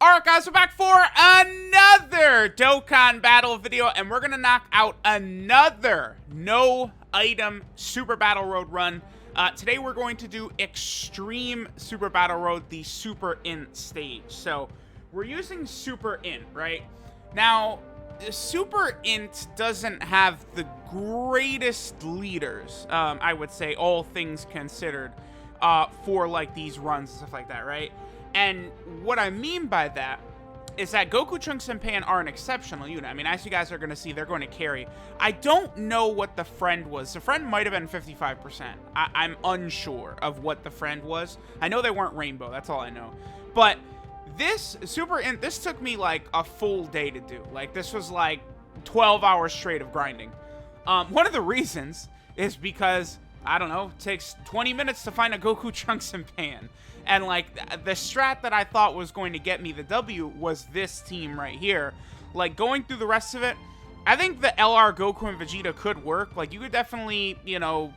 Alright guys, we're back for another Dokkan battle video, and we're gonna knock out another no item Super Battle Road run. Today we're going to do Extreme Super Battle Road, the Super INT stage. So we're using Super INT, right? Now, Super INT doesn't have the greatest leaders, I would say, all things considered, for like these runs and stuff like that, right? And what I mean by that is that Goku, Trunks, and Pan are an exceptional unit. I mean, as you guys are going to see, they're going to carry. I don't know what the friend was. The friend might have been 55%. I'm unsure of what the friend was. I know they weren't Rainbow. That's all I know. But this Super INT, this took me like a full day to do. Like, this was like 12 hours straight of grinding. One of the reasons is because, I don't know, it takes 20 minutes to find a Goku, Trunks, and Pan. And, like, the strat that I thought was going to get me the W was this team right here. Like, going through the rest of it, I think the LR Goku and Vegeta could work. Like, you could definitely, you know,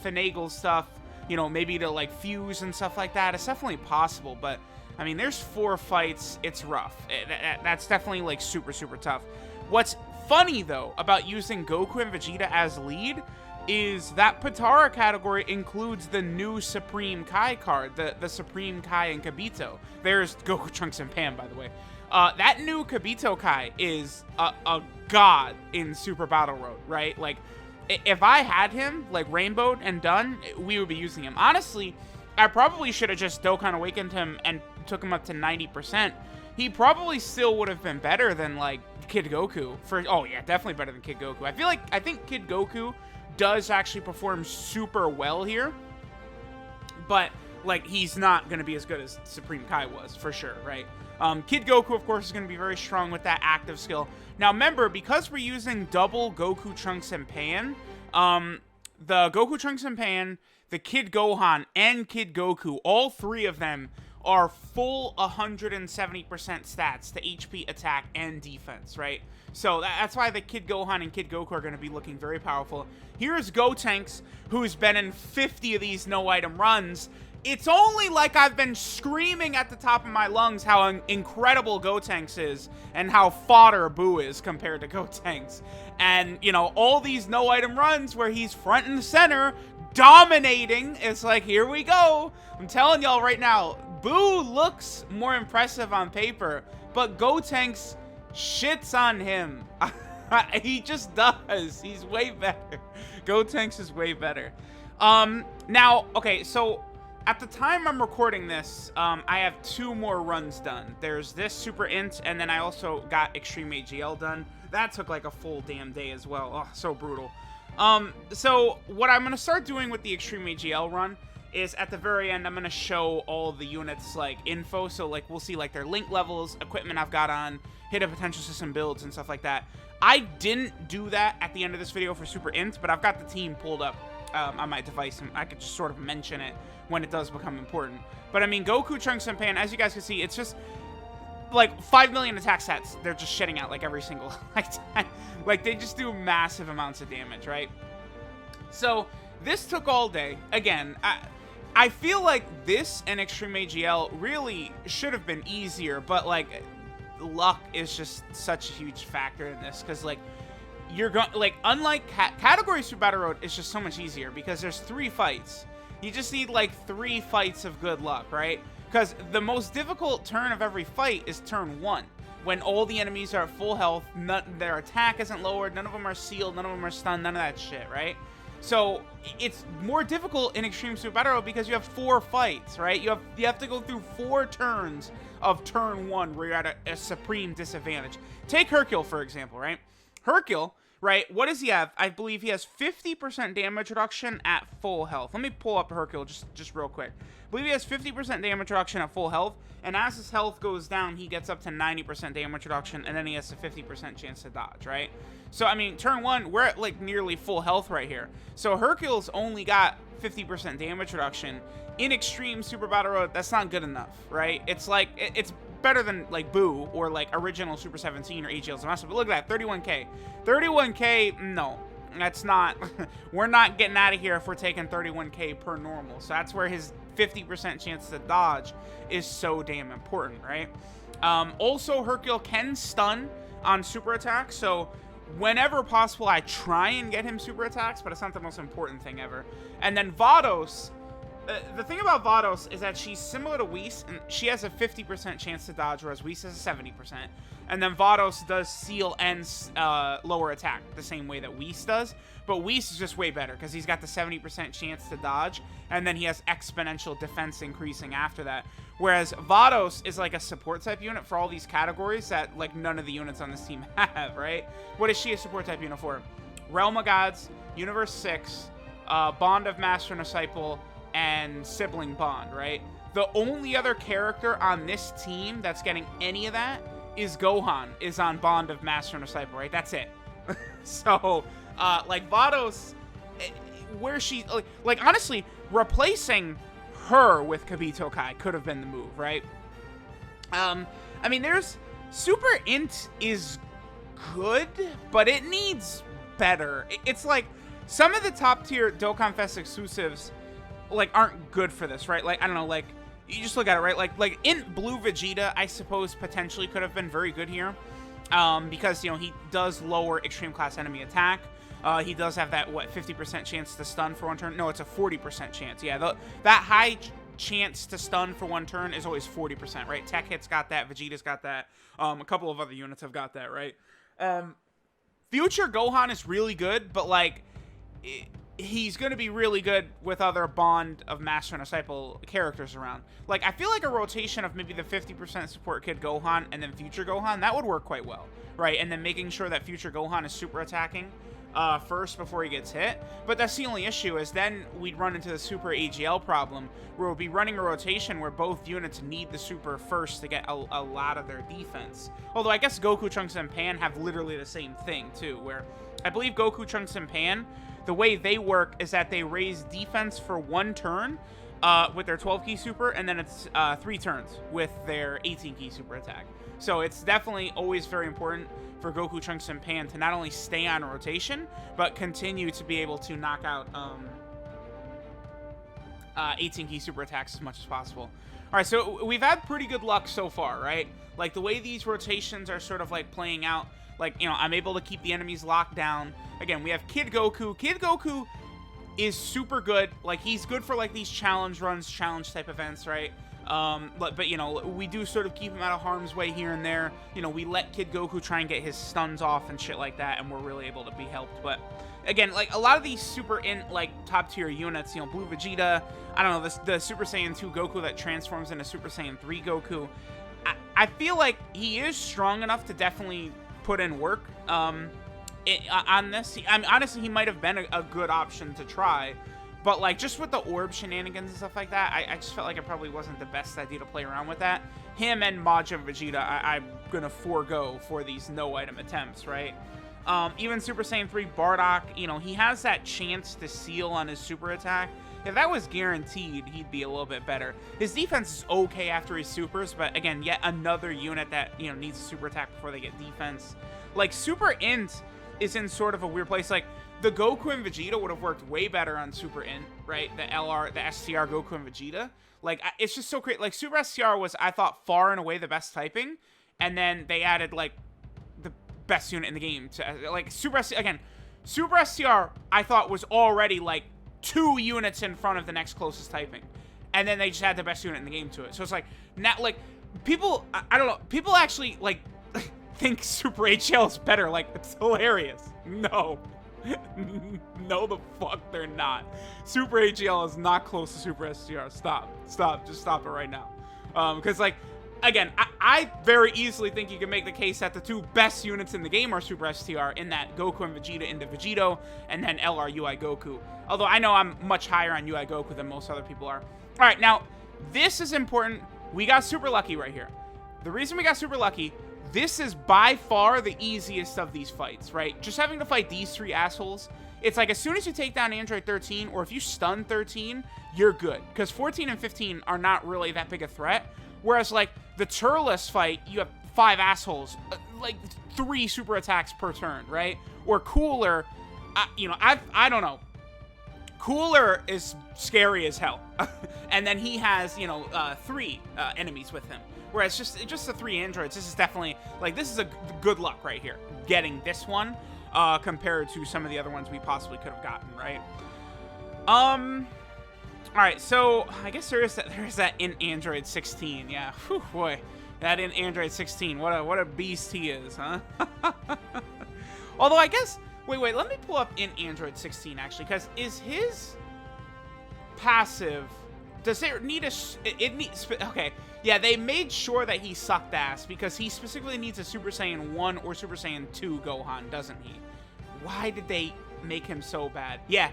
finagle stuff, you know, maybe to, like, fuse and stuff like that. It's definitely possible, but, I mean, there's 4 fights. It's rough. That's definitely, like, super, super tough. What's funny, though, about using Goku and Vegeta as lead is that Potara category includes the new Supreme Kai card, the Supreme Kai and Kibito. There's Goku, Trunks, and Pan, by the way. That new Kibito Kai is a god in Super Battle Road, right? Like, if I had him, like, rainbowed and done, we would be using him. Honestly, I probably should have just Dokkan Awakened him and took him up to 90%. He probably still would have been better than, like, Kid Goku. Oh, yeah, definitely better than Kid Goku. I think Kid Goku does actually perform super well here, but like he's not going to be as good as Supreme Kai was for sure, right? Kid Goku, of course, is going to be very strong with that active skill. Now remember, because we're using double Goku, Trunks, and Pan, the Goku, Trunks, and Pan, the Kid Gohan, and Kid Goku, all 3 of them are full 170% stats to HP, attack, and defense, right? So that's why the Kid Gohan and Kid Goku are going to be looking very powerful. Here's Gotenks, who's been in 50 of these no-item runs. It's only like I've been screaming at the top of my lungs how incredible Gotenks is and how fodder Boo is compared to Gotenks. And, you know, all these no-item runs where he's front and center, dominating, it's like, here we go. I'm telling y'all right now, Boo looks more impressive on paper, but Gotenks shits on him. He just does. He's way better. Gotenks is way better. Now, okay, so at the time I'm recording this, I have 2 more runs done. There's this Super INT, and then I also got Extreme AGL done. That took like a full damn day as well. Oh, so brutal. So what I'm going to start doing with the Extreme AGL run is at the very end, I'm going to show all the units, like, info. So, like, we'll see, like, their link levels, equipment I've got on, hidden potential system builds, and stuff like that. I didn't do that at the end of this video for Super INT, but I've got the team pulled up on my device, and I could just sort of mention it when it does become important. But, I mean, Goku, Trunks, and Pan, as you guys can see, it's just, like, 5 million attack stats. They're just shitting out, like, every single time. Like, they just do massive amounts of damage, right? So, this took all day. Again, I feel like this and Extreme AGL really should have been easier, but, like, luck is just such a huge factor in this, because, like, you're going, like, unlike Category Super Battle Road, it's just so much easier, because there's 3 fights. You just need, like, 3 fights of good luck, right? Because the most difficult turn of every fight is turn 1, when all the enemies are at full health, their attack isn't lowered, none of them are sealed, none of them are stunned, none of that shit, right? So it's more difficult in Extreme Super Battle Road because you have 4 fights, right? You have to go through 4 turns of turn 1 where you're at a supreme disadvantage. Take Hercule, for example, right? Hercule, right? What does he have? I believe he has 50% damage reduction at full health. Let me pull up Hercule just real quick. I believe he has 50% damage reduction at full health, and as his health goes down, he gets up to 90% damage reduction, and then he has a 50% chance to dodge, right? So, I mean, turn 1, we're at, like, nearly full health right here. So, Hercule's only got 50% damage reduction. In Extreme Super Battle Road, that's not good enough, right? It's, like, it's better than, like, Boo or, like, original Super 17 or AGL's Master. But look at that, 31k. 31k, no. That's not, we're not getting out of here if we're taking 31k per normal. So that's where his 50% chance to dodge is so damn important, right? Also, Hercule can stun on super attacks, so whenever possible, I try and get him super attacks, but it's not the most important thing ever. And then Vados, the thing about Vados is that she's similar to Whis, and she has a 50% chance to dodge, whereas Whis has a 70%. And then Vados does seal and lower attack the same way that Whis does, but Whis is just way better because he's got the 70% chance to dodge, and then he has exponential defense increasing after that. Whereas Vados is like a support type unit for all these categories that like none of the units on this team have, right? What is she a support type unit for? Realm of Gods, Universe 6, Bond of Master and Disciple, and Sibling Bond, right? The only other character on this team that's getting any of that is Gohan, is on Bond of Master and Disciple, right? That's it. So, like, Vados, where she, like, honestly, replacing her with Kibito Kai could have been the move, right? I mean, there's, Super INT is good, but it needs better. It's like, some of the top tier Dokkan Fest exclusives, like, aren't good for this, right? Like, I don't know, like, you just look at it, right? Like INT Blue Vegeta, I suppose, potentially could have been very good here. Because, you know, he does lower extreme class enemy attack. He does have that, what, 50% chance to stun for one turn? No, it's a 40% chance. Yeah, that high chance to stun for one turn is always 40%, right? Tech Hit's got that. Vegeta's got that. A couple of other units have got that, right? Future Gohan is really good, but, like, he's going to be really good with other Bond of Master and Disciple characters around. Like, I feel like a rotation of maybe the 50% support kid Gohan and then Future Gohan, that would work quite well, right? And then making sure that Future Gohan is super attacking first before he gets hit. But that's the only issue, is then we'd run into the super AGL problem, where we'll be running a rotation where both units need the super first to get a lot of their defense. Although I guess Goku, Trunks, and Pan have literally the same thing, too, where I believe Goku, Trunks, and Pan, the way they work is that they raise defense for one turn with their 12-key super, and then it's 3 turns with their 18-key super attack. So it's definitely always very important for Goku, Trunks, and Pan to not only stay on rotation, but continue to be able to knock out 18-key super attacks as much as possible. All right, so we've had pretty good luck so far, right? Like, the way these rotations are sort of, like, playing out, like, you know, I'm able to keep the enemies locked down. Again, we have Kid Goku. Kid Goku is super good. Like, he's good for, like, these challenge runs, challenge type events, right? But, you know, we do sort of keep him out of harm's way here and there. You know, we let Kid Goku try and get his stuns off and shit like that, and we're really able to be helped. But, again, like, a lot of these super top tier units, you know, Blue Vegeta, I don't know, the Super Saiyan 2 Goku that transforms into Super Saiyan 3 Goku, I feel like he is strong enough to definitely put in work on this. I mean, honestly, he might have been a good option to try, but like just with the orb shenanigans and stuff like that, I just felt like it probably wasn't the best idea to play around with that. Him and Majin Vegeta, I'm gonna forego for these no item attempts, right? Even Super Saiyan 3 Bardock, you know, he has that chance to seal on his super attack. If that was guaranteed, he'd be a little bit better. His defense is okay after his supers, but again, yet another unit that, you know, needs a super attack before they get defense. Like, Super INT is in sort of a weird place. Like, the Goku and Vegeta would have worked way better on Super INT, right? The STR Goku and Vegeta. Like, it's just so great. Like, Super STR was, I thought, far and away the best typing, and then they added, like, the best unit in the game to, like, Super STR, I thought, was already, like, 2 units in front of the next closest typing, and then they just had the best unit in the game to it. So it's like, now, like, people, I don't know, people actually, like, think Super HL is better. Like, it's hilarious. No. No, the fuck they're not. Super HL is not close to Super STR. Stop. Just stop it right now. Because, like, again, I very easily think you can make the case that the 2 best units in the game are Super STR, in that Goku and Vegeta into Vegito, and then LR UI Goku. Although I know I'm much higher on UI Goku than most other people are. All right, now, this is important. We got super lucky right here. The reason we got super lucky, this is by far the easiest of these fights, right? Just having to fight these 3 assholes, it's like as soon as you take down Android 13, or if you stun 13, you're good. Because 14 and 15 are not really that big a threat. Whereas, like, the Turles fight, you have 5 assholes, like 3 super attacks per turn, right? Or Cooler, you know, I don't know. Cooler is scary as hell. And then he has, you know, 3 enemies with him. Whereas just the 3 androids, this is definitely, like, this is a good luck right here, getting this one, compared to some of the other ones we possibly could have gotten, right? Alright, so I guess there's that in Android 16, yeah. Whew, boy, that in Android 16, what a beast he is, huh? Although I guess, wait, let me pull up in Android 16 actually, because is his passive, does it need okay, yeah, they made sure that he sucked ass because he specifically needs a Super Saiyan 1 or Super Saiyan 2 Gohan, doesn't he? Why did they make him so bad? Yeah.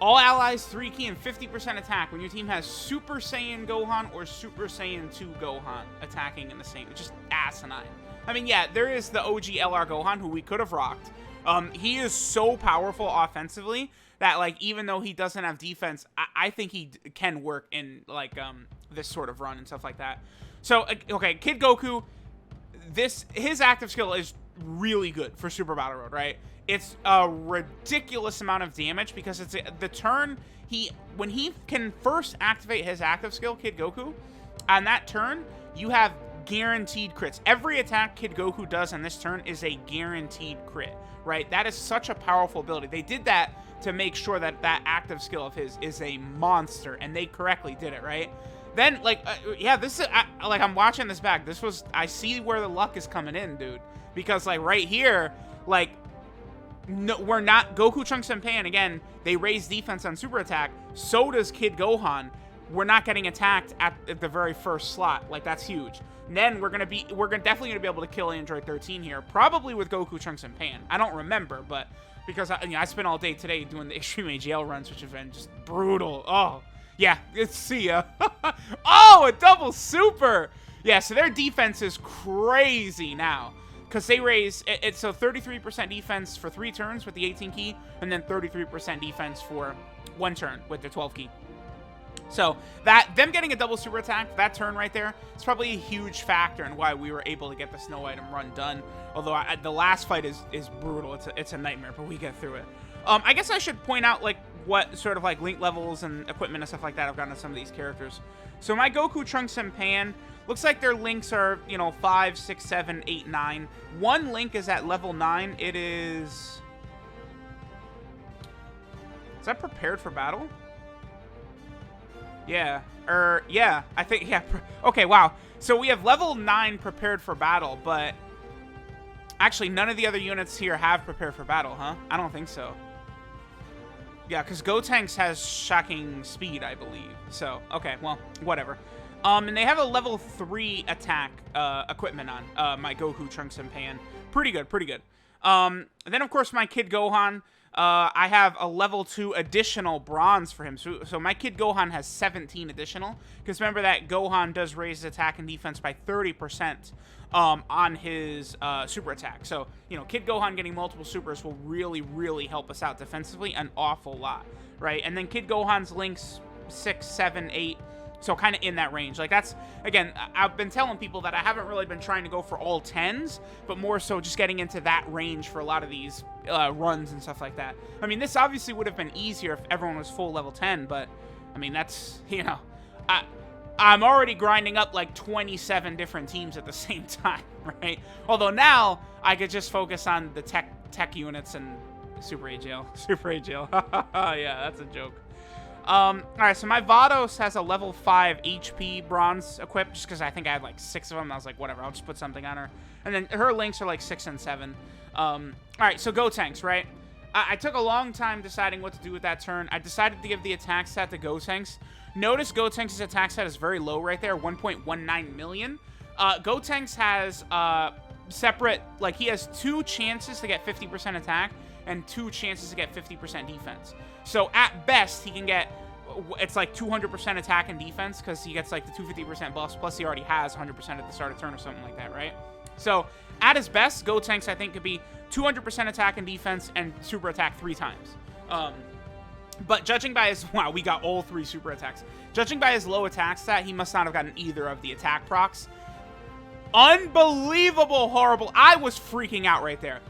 All allies 3 key and 50% attack when your team has Super Saiyan Gohan or Super Saiyan 2 Gohan attacking in the same. Just asinine. I mean, yeah, there is the OG LR Gohan who we could have rocked. He is so powerful offensively that, like, even though he doesn't have defense, I think he can work in, like, this sort of run and stuff like that. So, okay, Kid Goku, his active skill is really good for Super Battle Road, right? It's a ridiculous amount of damage because it's the turn when he can first activate his active skill, Kid Goku, on that turn, you have guaranteed crits. Every attack Kid Goku does on this turn is a guaranteed crit, right? That is such a powerful ability. They did that to make sure that that active skill of his is a monster, and they correctly did it, right? Then, like, yeah, this is, like, I'm watching this back. I see where the luck is coming in, dude. Because, like, right here, like, no, we're not, Goku, Trunks, and Pan, again, they raise defense on super attack. So does Kid Gohan. We're not getting attacked at the very first slot. Like, that's huge. And then we're definitely gonna be able to kill Android 13 here, probably with Goku, Trunks, and Pan. I don't remember, but because I spent all day today doing the Extreme AGL runs, which have been just brutal. Oh, yeah, see ya. Oh, a double super. Yeah, so their defense is crazy now. Because they raise, it's so 33% defense for 3 turns with the 18 key, and then 33% defense for 1 turn with the 12 key. So them getting a double super attack, that turn right there, is probably a huge factor in why we were able to get the snow item run done. Although the last fight is brutal, it's a nightmare, but we get through it. I guess I should point out, like, what sort of, like, link levels and equipment and stuff like that I've gotten to some of these characters. So my Goku, Trunks, and Pan, looks like their links are, you know, 5, 6, 7, 8, 9. One link is at level 9. It is... Is that prepared for battle? Yeah. Yeah. I think, yeah. Okay, wow. So we have level 9 prepared for battle, but... Actually, none of the other units here have prepared for battle, huh? I don't think so. Yeah, because Gotenks has shocking speed, I believe. So, okay, well, whatever. And they have a level 3 attack equipment on my Goku, Trunks, and Pan. Pretty good, pretty good. And then, of course, my Kid Gohan, I have a level 2 additional bronze for him. So my Kid Gohan has 17 additional. Because remember that Gohan does raise his attack and defense by 30% on his super attack. So, you know, Kid Gohan getting multiple supers will really, really help us out defensively an awful lot, right? And then Kid Gohan's links 6, 7, 8... So kind of in that range. Like, that's, again, I've been telling people that I haven't really been trying to go for all 10s, but more so just getting into that range for a lot of these runs and stuff like that. I mean, this obviously would have been easier if everyone was full level 10, but, I mean, that's, you know, I'm already grinding up like 27 different teams at the same time, right? Although now, I could just focus on the tech units and Super AGL. Super AGL. Yeah, that's a joke. Alright, so my Vados has a level 5 HP bronze equipped, just because I think I had like 6 of them. I was like, whatever, I'll just put something on her. And then her links are like 6 and 7. Alright, so Gotenks, right? I took a long time deciding what to do with that turn. I decided to give the attack stat to Gotenks. Notice Gotenks' attack stat is very low right there, 1.19 million. Gotenks has separate, like, he has 2 chances to get 50% attack and 2 chances to get 50% defense. So at best, he can get, it's like 200% attack and defense because he gets like the 250% buffs, plus he already has 100% at the start of turn or something like that, right? So at his best, Gotenks, I think, could be 200% attack and defense and super attack 3 times. But judging by his, wow, we got all 3 super attacks. Judging by his low attack stat, he must not have gotten either of the attack procs. Unbelievable horrible. I was freaking out right there.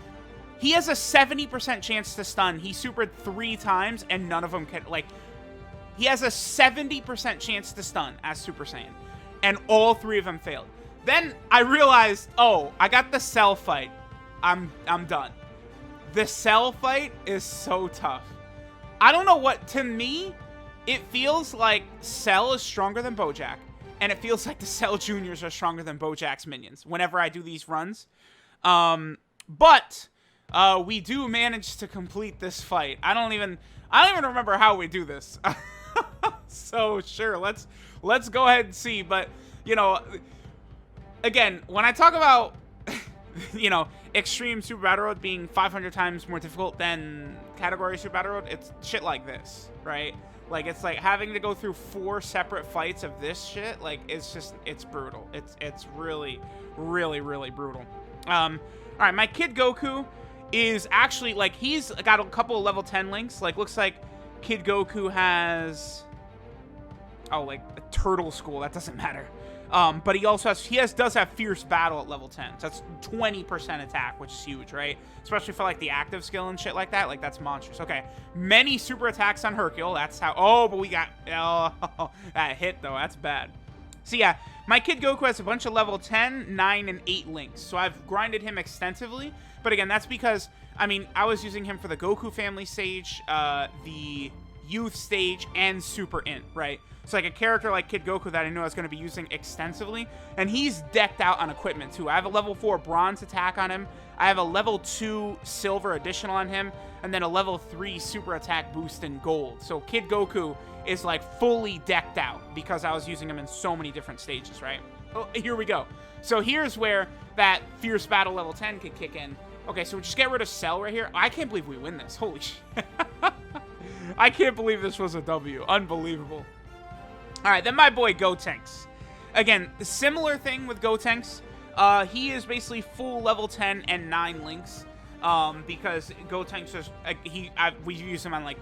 He has a 70% chance to stun. He supered 3 times, and none of them can, like, he has a 70% chance to stun as Super Saiyan. and all 3 of them failed. Then I realized, oh, I got the Cell fight. I'm done. The Cell fight is so tough. I don't know what, to me, it feels like Cell is stronger than Bojack, and it feels like the Cell Juniors are stronger than Bojack's minions whenever I do these runs. But we do manage to complete this fight. I don't even remember how we do this. So sure, let's go ahead and see. But you know, again, when I talk about you know, Extreme Super Battle Road being 500 times more difficult than Category Super Battle Road, it's shit like this, right? Like, it's like having to go through 4 separate fights of this shit. Like, it's just, it's brutal. It's really, really, really brutal. All right, my Kid Goku is actually, like, he's got a couple of level 10 links. Like, looks like Kid Goku has, oh, like, a Turtle School. That doesn't matter. But he also has, does have Fierce Battle at level 10. So that's 20% attack, which is huge, right? Especially for, like, the active skill and shit like that. Like, that's monstrous. Okay. Many super attacks on Hercule. That's how, oh, but we got, oh, that hit, though. That's bad. So, yeah, my Kid Goku has a bunch of level 10, 9, and 8 links. So I've grinded him extensively. But, again, that's because, I mean, I was using him for the Goku family stage, the youth stage, and Super Int, right? So like a character like Kid Goku that I knew I was going to be using extensively, and he's decked out on equipment too. I have a level 4 bronze attack on him, I have a level 2 silver additional on him, and then a level 3 super attack boost in gold. So Kid Goku is like fully decked out because I was using him in so many different stages, right? Oh, here we go. So here's where that Fierce Battle level 10 could kick in. Okay, so we just get rid of Cell right here. I can't believe we win this. Holy shit. I can't believe this was a W. Unbelievable. All right, then my boy Gotenks. Again, similar thing with Gotenks. He is basically full level 10 and 9 links. Because Gotenks is we use him on like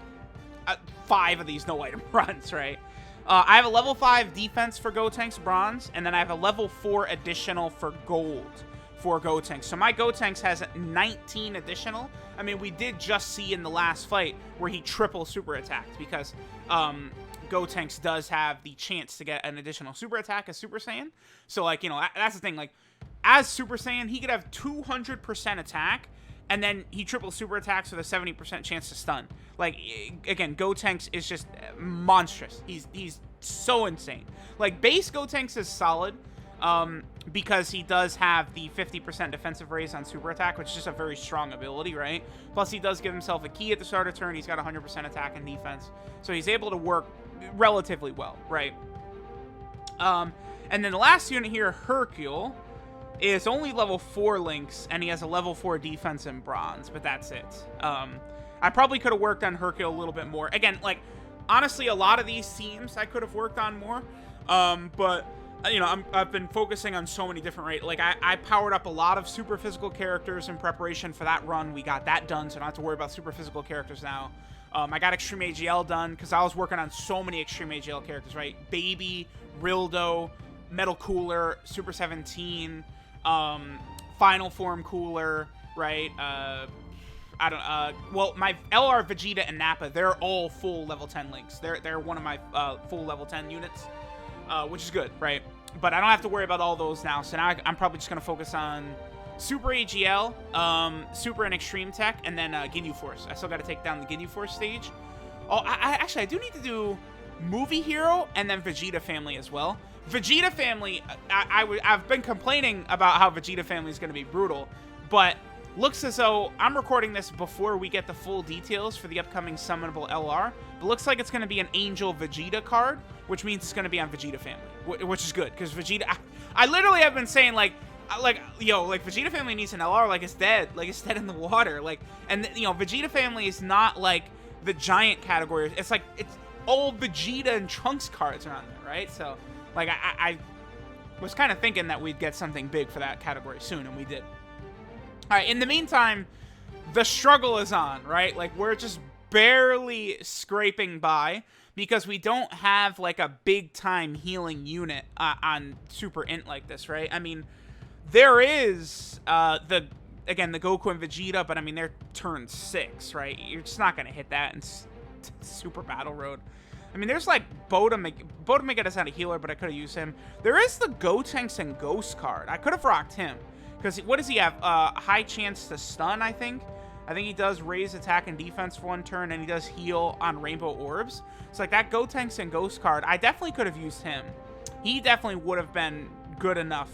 5 of these no item runs, right? I have a level 5 defense for Gotenks bronze, and then I have a level 4 additional for gold for Gotenks. So my Gotenks has 19 additional. I mean, we did just see in the last fight where he triple super attacked because Gotenks does have the chance to get an additional super attack as Super Saiyan. So, like, you know, that's the thing. Like, as Super Saiyan, he could have 200% attack, and then he triple super attacks with a 70% chance to stun. Like, again, Gotenks is just monstrous. He's so insane. Like, base Gotenks is solid, because he does have the 50% defensive raise on super attack, which is just a very strong ability, right? Plus, he does give himself a key at the start of turn. He's got 100% attack and defense, so he's able to work relatively well, right? And then the last unit here, Hercule, is only level 4 links, and he has a level 4 defense in bronze, but that's it. I probably could have worked on Hercule a little bit more. Again, like, honestly, a lot of these teams I could have worked on more, but you know, I've been focusing on so many different like I powered up a lot of super physical characters in preparation for that run. We got that done, so I don't have to worry about super physical characters now. I got Extreme AGL done because I was working on so many Extreme AGL characters, right? Baby, Rildo, Metal Cooler, Super 17, Final Form Cooler, right? Well, my LR, Vegeta, and Nappa, they're all full level 10 links. They're one of my full level 10 units. Which is good, right? But I don't have to worry about all those now. So now I'm probably just going to focus on Super AGL, Super and Extreme Tech, and then Ginyu Force. I still got to take down the Ginyu Force stage. Oh, actually, I do need to do Movie Hero and then Vegeta Family as well. Vegeta Family, I've been complaining about how Vegeta Family is going to be brutal, but looks as though I'm recording this before we get the full details for the upcoming summonable LR. But looks like it's going to be an Angel Vegeta card, which means it's going to be on Vegeta Family, which is good because Vegeta. I literally have been saying like Vegeta Family needs an LR, like it's dead in the water, like, and you know, Vegeta Family is not like the giant category. It's like it's all Vegeta and Trunks cards are on there, right? So like I was kind of thinking that we'd get something big for that category soon, and we did. All right, in the meantime, the struggle is on, right? Like, we're just barely scraping by because we don't have, like, a big-time healing unit on Super Int like this, right? I mean, there is, the Goku and Vegeta, but, I mean, they're turn 6, right? You're just not going to hit that in Super Battle Road. I mean, there's like Bodemega is not a healer, but I could have used him. There is the Gotenks and Ghost card. I could have rocked him. Because what does he have? A high chance to stun, I think. I think he does raise attack and defense for 1 turn, and he does heal on Rainbow Orbs. So like that Gotenks and Ghost card, I definitely could have used him. He definitely would have been good enough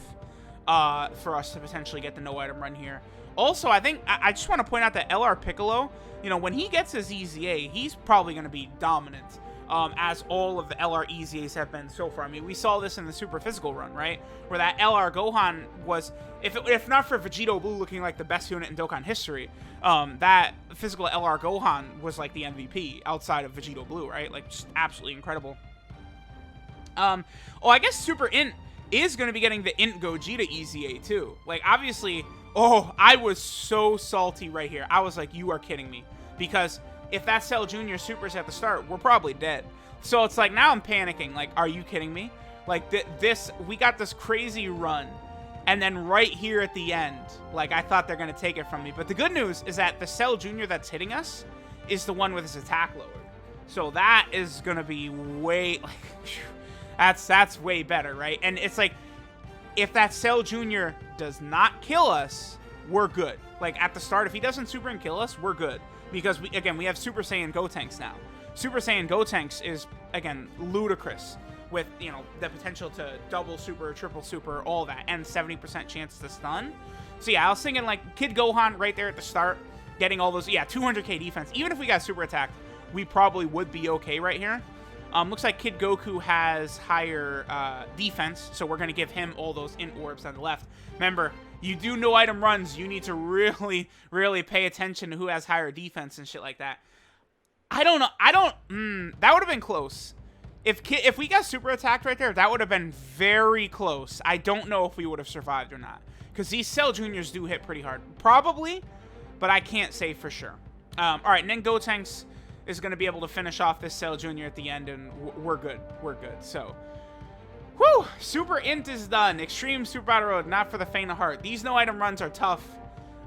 for us to potentially get the no item run here. Also, I think I just want to point out that LR Piccolo, you know, when he gets his EZA, he's probably going to be dominant. As all of the LR EZAs have been so far. I mean, we saw this in the Super Physical run, right? Where that LR Gohan was, if not for Vegito Blue looking like the best unit in Dokkan history, that physical LR Gohan was like the MVP outside of Vegito Blue, right? Like, just absolutely incredible. Oh, I guess Super Int is going to be getting the Int Gogeta EZA too. Like, obviously, oh, I was so salty right here. I was like, you are kidding me. Because if that Cell Jr. Supers at the start, we're probably dead. So it's like, now I'm panicking. Like, are you kidding me? Like, we got this crazy run. And then right here at the end, like, I thought they're going to take it from me. But the good news is that the Cell Jr. that's hitting us is the one with his attack lowered. So that is going to be way, like, that's way better, right? And it's like, if that Cell Jr. does not kill us, we're good. Like, at the start, if he doesn't super and kill us, we're good. Because, we have Super Saiyan Gotenks now. Super Saiyan Gotenks is, again, ludicrous with, you know, the potential to double super, triple super, all that, and 70% chance to stun. So, yeah, I was thinking, like, Kid Gohan right there at the start, getting all those, yeah, 200k defense. Even if we got super attacked, we probably would be okay right here. Looks like Kid Goku has higher defense, so we're going to give him all those int orbs on the left. Remember, you do no item runs, you need to really, really pay attention to who has higher defense and shit like that. I don't know. That would have been close. If we got super attacked right there, that would have been very close. I don't know if we would have survived or not. Because these Cell Juniors do hit pretty hard. Probably, but I can't say for sure. All right, and then Gotenks is going to be able to finish off this Cell Jr. at the end, and we're good. We're good. So, whew, Super Int is done. Extreme Super Battle Road, not for the faint of heart. These no-item runs are tough.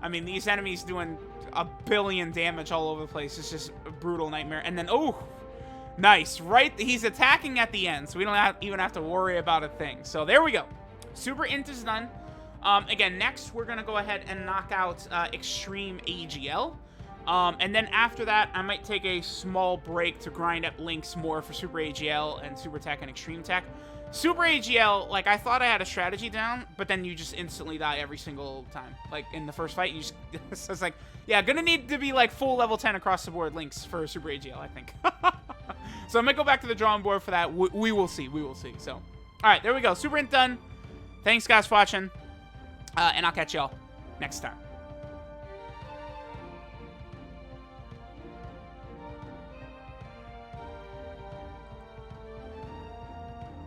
I mean, these enemies doing a billion damage all over the place. It's just a brutal nightmare. And then, oh, nice. Right, he's attacking at the end, so we don't even have to worry about a thing. So, there we go. Super Int is done. Again, next, we're going to go ahead and knock out Extreme AGL. And then after that, I might take a small break to grind up links more for Super AGL and Super Tech and Extreme Tech. Super AGL, like, I thought I had a strategy down, but then you just instantly die every single time. Like, in the first fight, you just... so it's like, yeah, gonna need to be, like, full level 10 across the board links for Super AGL, I think. So I might go back to the drawing board for that. We will see. We will see. So, all right, there we go. Super Int done. Thanks, guys, for watching. And I'll catch y'all next time.